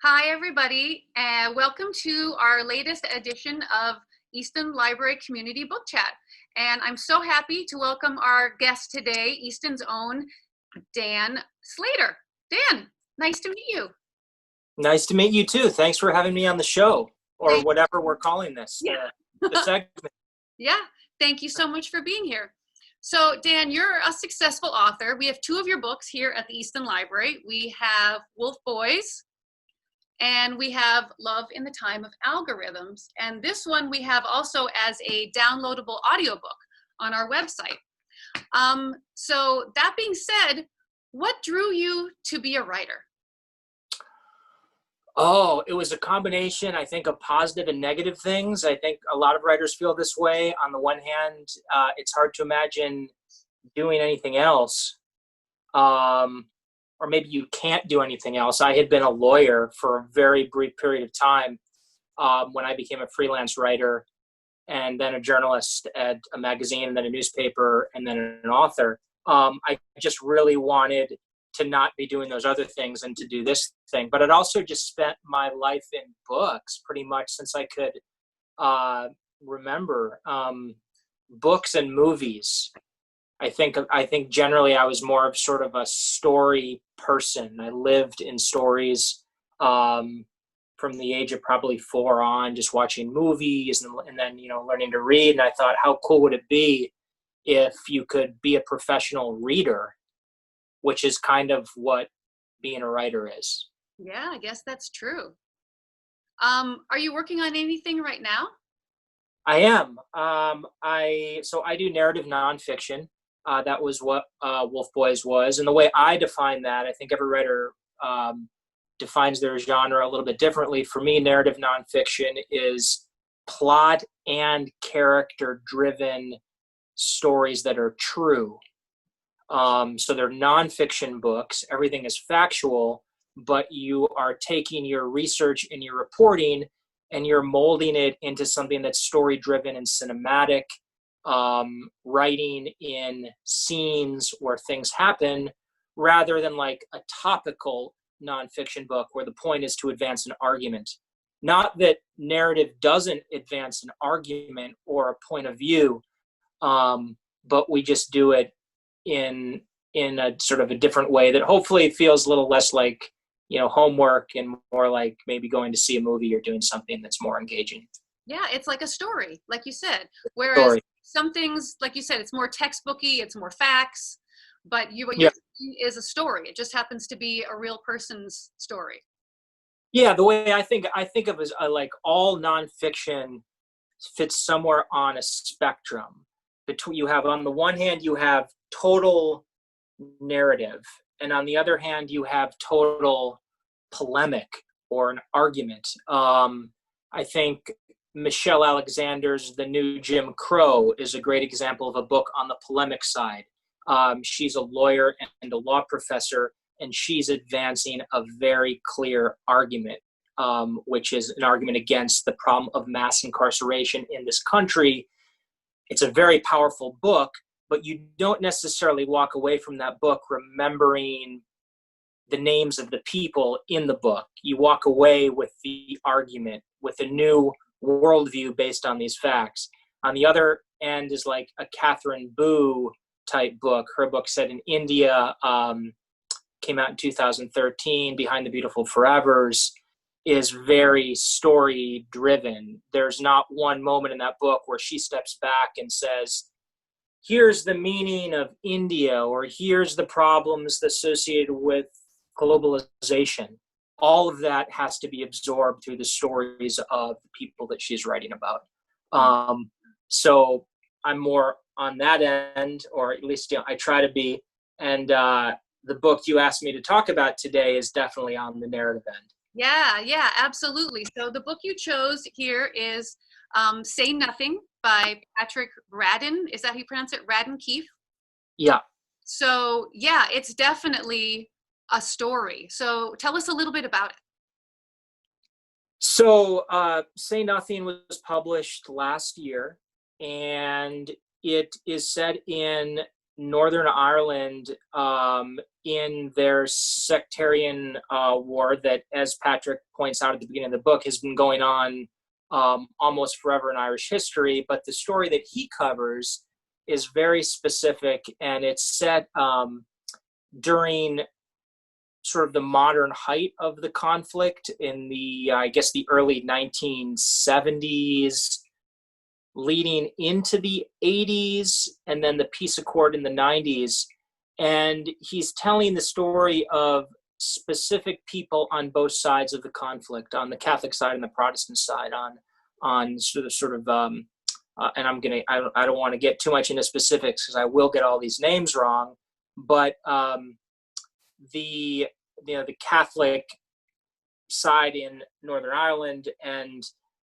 Hi, everybody, and welcome to our latest edition of Easton Library Community Book Chat. And I'm so happy to welcome our guest today, Easton's own Dan Slater. Dan, nice to meet you. Nice to meet you too. Thanks for having me on the show, or Thank whatever we're calling this, Yeah. the segment. Yeah, thank you so much for being here. So, Dan, you're a successful author. We have two of your books here at the Easton Library. We have Wolf Boys, and we have Love in the Time of Algorithms. And this one we have also as a downloadable audiobook on our website. So that being said, what drew you to be a writer? Oh, it was a combination, I think, of positive and negative things. I think a lot of writers feel this way. On the one hand, it's hard to imagine doing anything else, or maybe you can't do anything else. I had been a lawyer for a very brief period of time when I became a freelance writer, and then a journalist at a magazine, and then a newspaper, and then an author. I just really wanted to not be doing those other things and to do this thing. But I'd also just spent my life in books pretty much since I could remember. Books and movies. I think generally I was more of sort of a story person. I lived in stories from the age of probably 4 on, just watching movies and then learning to read. And I thought, how cool would it be if you could be a professional reader, which is kind of what being a writer is. Yeah, I guess that's true. Are you working on anything right now? I am. I do narrative nonfiction. That was what Wolf Boys was, and the way I define that, I think every writer defines their genre a little bit differently. For me, narrative nonfiction is plot and character-driven stories that are true. So they're nonfiction books. Everything is factual, but you are taking your research and your reporting and you're molding it into something that's story-driven and cinematic, writing in scenes where things happen, rather than like a topical nonfiction book where the point is to advance an argument. Not that narrative doesn't advance an argument or a point of view, but we just do it in a sort of a different way that hopefully feels a little less like homework and more like maybe going to see a movie or doing something that's more engaging. Yeah, it's like a story, like you said. Whereas Story. some things, like you said, it's more textbooky, it's more facts, but what Yeah. you're saying is a story. It just happens to be a real person's story. Yeah, the way I think of as like all nonfiction fits somewhere on a spectrum. Between you have on the one hand you have total narrative, and on the other hand you have total polemic or an argument. I think Michelle Alexander's The New Jim Crow is a great example of a book on the polemic side. She's a lawyer and a law professor, and she's advancing a very clear argument, which is an argument against the problem of mass incarceration in this country. It's a very powerful book, but you don't necessarily walk away from that book remembering the names of the people in the book. You walk away with the argument, with a new worldview based on these facts. On the other end is like a Catherine Boo type book. Her book set in India, came out in 2013, Behind the Beautiful Forevers, is very story driven. There's not one moment in that book where she steps back and says, here's the meaning of India, or here's the problems associated with globalization. All of that has to be absorbed through the stories of the people that she's writing about. So I'm more on that end, or at least I try to be. And the book you asked me to talk about today is definitely on the narrative end. Yeah, absolutely. So the book you chose here is Say Nothing by Patrick Radden. Is that how you pronounce it? Radden Keefe? Yeah. So yeah, it's definitely a story. So tell us a little bit about it. So Say Nothing was published last year, and it is set in Northern Ireland in their sectarian war that, as Patrick points out at the beginning of the book, has been going on almost forever in Irish history. But the story that he covers is very specific, and it's set during sort of the modern height of the conflict in the, I guess, the early 1970s, leading into the 80s, and then the peace accord in the 90s. And he's telling the story of specific people on both sides of the conflict, on the Catholic side and the Protestant side, on and I don't want to get too much into specifics because I will get all these names wrong, but the Catholic side in Northern Ireland and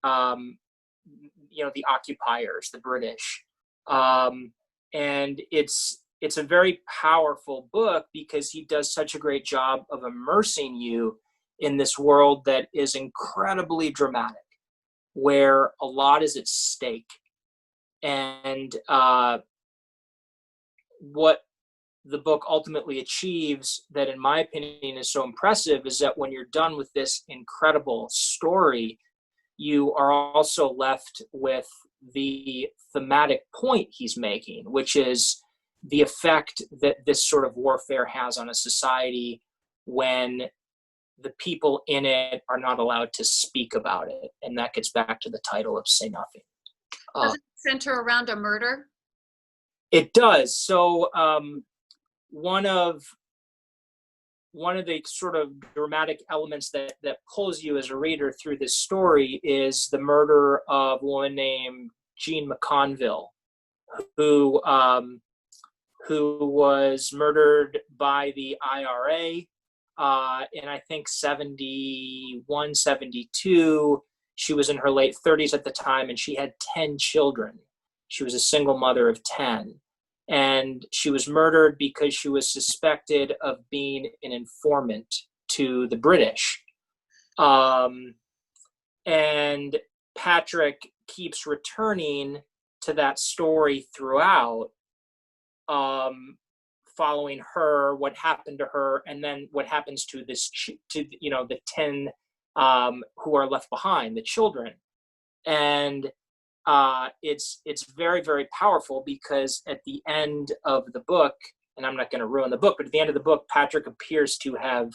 the occupiers, the British, and it's a very powerful book because he does such a great job of immersing you in this world that is incredibly dramatic, where a lot is at stake. And what the book ultimately achieves, that in my opinion is so impressive, is that when you're done with this incredible story, you are also left with the thematic point he's making, which is the effect that this sort of warfare has on a society when the people in it are not allowed to speak about it. And that gets back to the title of Say Nothing. Does it center around a murder? It does. So one of the sort of dramatic elements that pulls you as a reader through this story is the murder of a woman named Jean McConville, who was murdered by the IRA in, I think, 71, 72. She was in her late 30s at the time, and she had 10 children. She was a single mother of 10. And she was murdered because she was suspected of being an informant to the British. And Patrick keeps returning to that story throughout, following her, what happened to her, and then what happens to the 10 who are left behind, the children. And it's very, very powerful because at the end of the book, and I'm not going to ruin the book, but at the end of the book, Patrick appears to have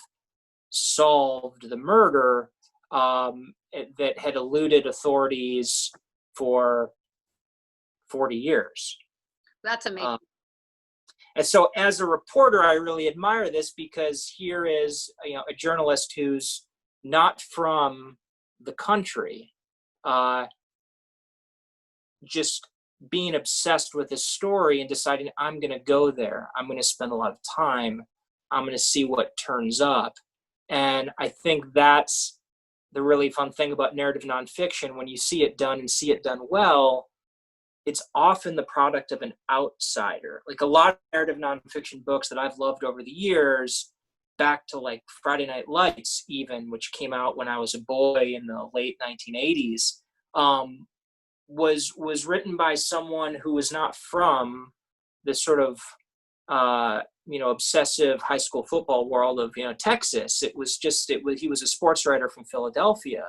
solved the murder that had eluded authorities for 40 years. That's amazing. And so as a reporter, I really admire this because here is a journalist who's not from the country, just being obsessed with this story and deciding, I'm going to go there. I'm going to spend a lot of time. I'm going to see what turns up. And I think that's the really fun thing about narrative nonfiction. When you see it done and see it done well, it's often the product of an outsider. Like a lot of narrative nonfiction books that I've loved over the years, back to like Friday Night Lights even, which came out when I was a boy in the late 1980s, was written by someone who was not from the sort of obsessive high school football world of Texas. He was a sports writer from Philadelphia,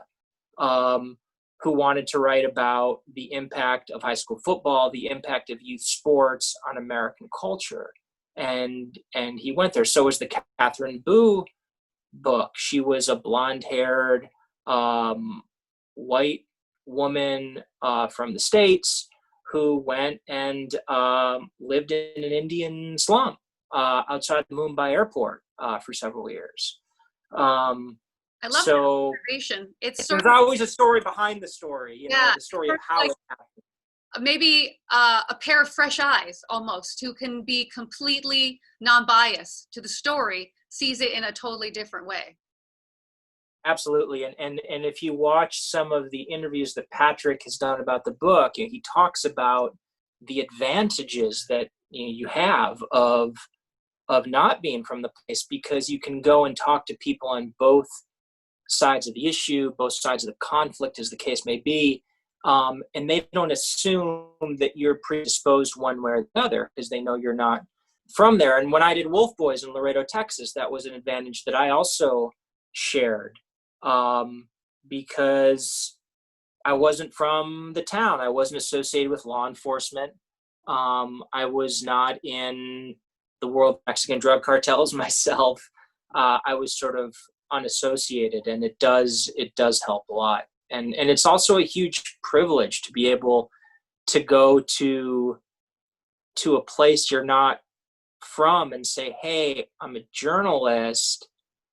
who wanted to write about the impact of high school football, the impact of youth sports on American culture, and he went there. So was the Catherine Boo book. She was a blonde-haired white woman from the States who went and lived in an Indian slum outside the Mumbai airport for several years. I love that observation. There's always a story behind the story, the story of how it happened. Maybe a pair of fresh eyes, almost, who can be completely non-biased to the story, sees it in a totally different way. Absolutely. And if you watch some of the interviews that Patrick has done about the book, he talks about the advantages that you have of not being from the place, because you can go and talk to people on both sides of the issue, both sides of the conflict, as the case may be, And they don't assume that you're predisposed one way or the other because they know you're not from there. And when I did Wolf Boys in Laredo, Texas, that was an advantage that I also shared, because I wasn't from the town. I wasn't associated with law enforcement. I was not in the world of Mexican drug cartels myself. I was sort of unassociated, and it does help a lot. And it's also a huge privilege to be able to go to a place you're not from and say, hey, I'm a journalist,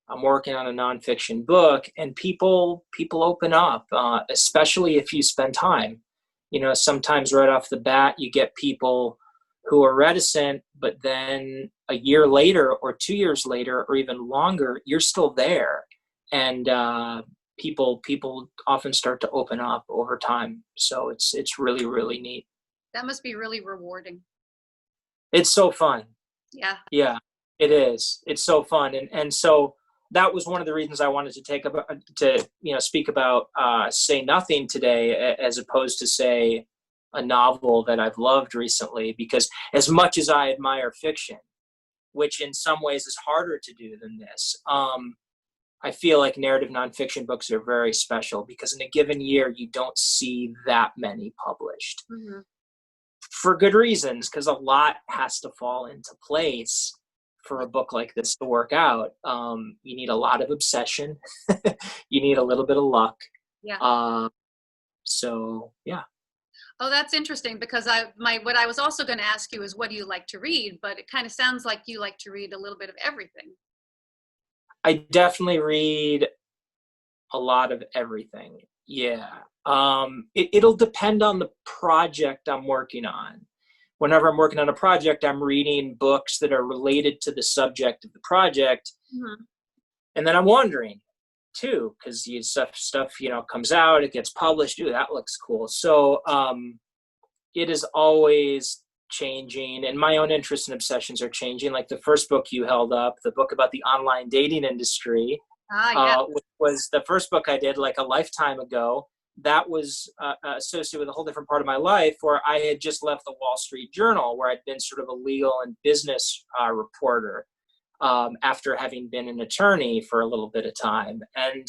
I'm working on a nonfiction book, and people open up, especially if you spend time. Sometimes right off the bat, you get people who are reticent, but then a year later or 2 years later or even longer, you're still there. And people often start to open up over time. So it's really, really neat. That must be really rewarding. It's so fun. Yeah. Yeah, it is. It's so fun. And so that was one of the reasons I wanted to speak about Say Nothing today, as opposed to say a novel that I've loved recently, because as much as I admire fiction, which in some ways is harder to do than this, I feel like narrative nonfiction books are very special because in a given year, you don't see that many published. Mm-hmm. For good reasons, because a lot has to fall into place for a book like this to work out. You need a lot of obsession. You need a little bit of luck. Yeah. So yeah. Oh, that's interesting, because what I was also going to ask you is, what do you like to read? But it kind of sounds like you like to read a little bit of everything. I definitely read a lot of everything. Yeah. It'll depend on the project I'm working on. Whenever I'm working on a project, I'm reading books that are related to the subject of the project. Mm-hmm. And then I'm wondering too, because stuff comes out, it gets published. Ooh, that looks cool. So it is always changing, and my own interests and obsessions are changing. Like the first book you held up, the book about the online dating industry, which was the first book I did like a lifetime ago. That was associated with a whole different part of my life, where I had just left the Wall Street Journal, where I'd been sort of a legal and business reporter, after having been an attorney for a little bit of time. And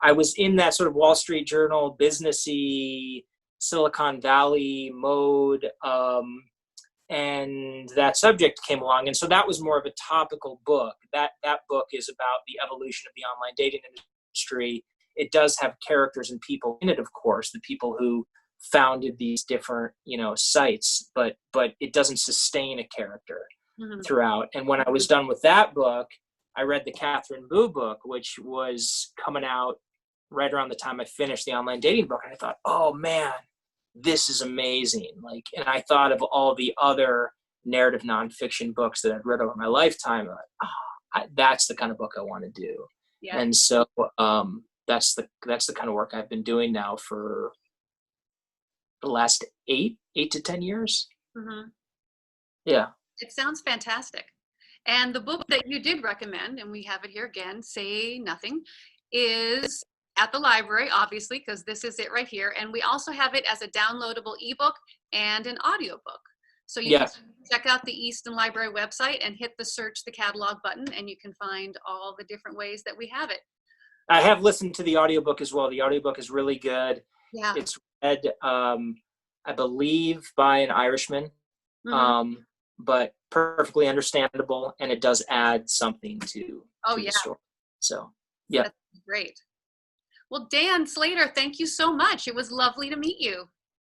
I was in that sort of Wall Street Journal, businessy, Silicon Valley mode, and that subject came along. And so that was more of a topical book. That book is about the evolution of the online dating industry. It does have characters and people in it, of course, the people who founded these different, sites, but it doesn't sustain a character throughout. And when I was done with that book, I read the Catherine Boo book, which was coming out right around the time I finished the online dating book. And I thought, oh man, this is amazing. And I thought of all the other narrative nonfiction books that I've read over my lifetime. That's the kind of book I want to do. Yeah. And so that's the kind of work I've been doing now for the last 8 to 10 years. Mm-hmm. Yeah. It sounds fantastic. And the book that you did recommend, and we have it here again, Say Nothing, is at the library, obviously, because this is it right here. And we also have it as a downloadable ebook and an audiobook. So you can check out the Easton Library website and hit the search the catalog button, and you can find all the different ways that we have it. I have listened to the audiobook as well. The audiobook is really good. Yeah. It's read, I believe, by an Irishman, but perfectly understandable, and it does add something to the story. So, yeah. That's great. Well, Dan Slater, thank you so much. It was lovely to meet you.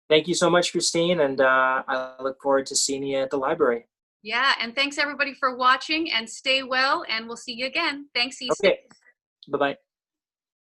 Thank you so much, Christine, and I look forward to seeing you at the library. Yeah, and thanks everybody for watching, and stay well, and we'll see you again. Thanks, Easton. Okay. Bye-bye.